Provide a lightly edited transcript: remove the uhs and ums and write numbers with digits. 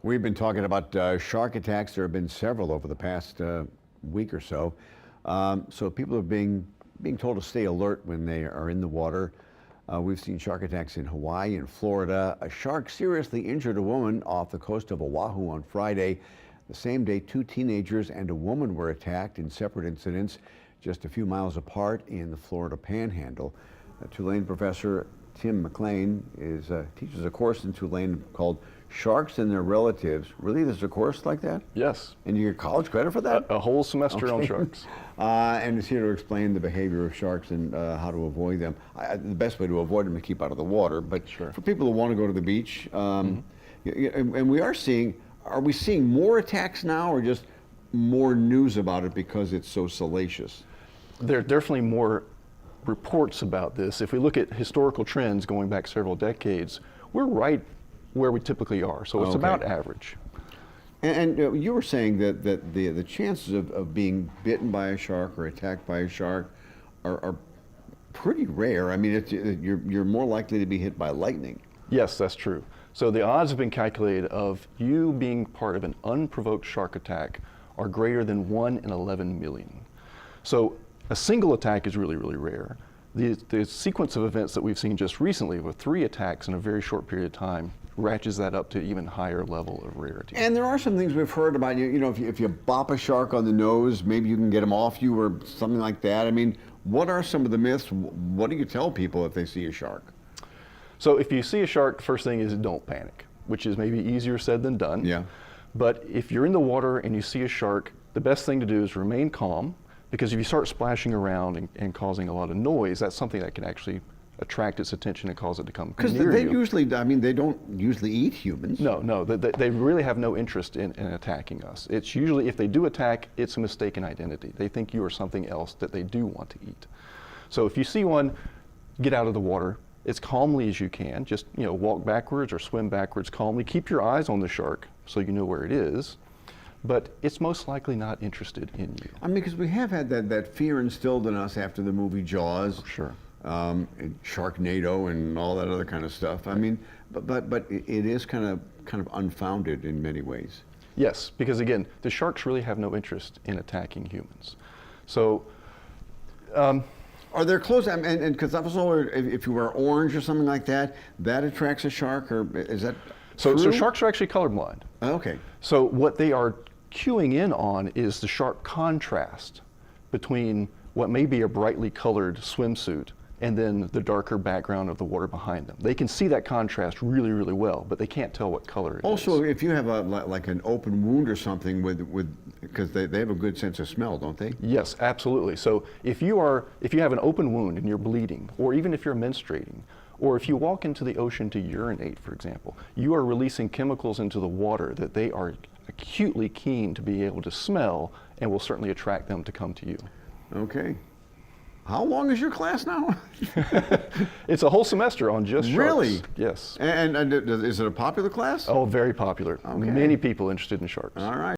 We've been talking about shark attacks. There have been several over the past week or so. So people are being told to stay alert when they are in the water. We've seen shark attacks in Hawaii and Florida. A shark seriously injured a woman off the coast of Oahu on Friday. The same day, 2 teenagers and a woman were attacked in separate incidents just a few miles apart in the Florida Panhandle. Tulane professor Tim McLean teaches a course in Tulane called Sharks and Their Relatives. Really, there's a course like that? Yes. And you get college credit for that? A whole semester on sharks. And it's here to explain the behavior of sharks and how to avoid them. The best way to avoid them is keep out of the water. But Sure. for people who want to go to the beach, and are we seeing more attacks now or just more news about it because it's so salacious? There are definitely more reports about this. If we look at historical trends going back several decades, we're right where we typically are. So it's about average. And you were saying that the chances of being bitten by a shark or attacked by a shark are pretty rare. I mean, you're more likely to be hit by lightning. Yes, that's true. So the odds have been calculated of you being part of an unprovoked shark attack are greater than 1 in 11 million. So a single attack is really, really rare. The sequence of events that we've seen just recently with 3 attacks in a very short period of time ratchets that up to even higher level of rarity. And there are some things we've heard about, if you bop a shark on the nose, maybe you can get him off you or something like that. I mean, what are some of the myths? What do you tell people if they see a shark? So if you see a shark, the first thing is don't panic, which is maybe easier said than done. Yeah. But if you're in the water and you see a shark, the best thing to do is remain calm, because if you start splashing around and causing a lot of noise, that's something that can actually attract its attention and cause it to come near you. Because they usually, they don't usually eat humans. No, they really have no interest in attacking us. It's usually, if they do attack, it's a mistaken identity. They think you are something else that they do want to eat. So if you see one, get out of the water as calmly as you can. Just walk backwards or swim backwards calmly. Keep your eyes on the shark so you know where it is. But it's most likely not interested in you. I mean, because we have had that fear instilled in us after the movie Jaws. Sure. And Sharknado and all that other kind of stuff. I mean, but it is kind of unfounded in many ways. Yes, because again, the sharks really have no interest in attacking humans. So, are there clothes? And because I was told if you wear orange or something like that, that attracts a shark, or is that so true? sharks are actually colorblind. Okay. So what they are cueing in on is the sharp contrast between what may be a brightly colored swimsuit and then the darker background of the water behind them. They can see that contrast really, really well, but they can't tell what color it is. Also, if you have like an open wound or something because they have a good sense of smell, don't they? Yes, absolutely. So if you have an open wound and you're bleeding, or even if you're menstruating, or if you walk into the ocean to urinate, for example, you are releasing chemicals into the water that they are acutely keen to be able to smell and will certainly attract them to come to you. Okay. How long is your class now? It's a whole semester on just sharks. Really? Yes. And is it a popular class? Oh, very popular. Okay. Many people interested in sharks. All right.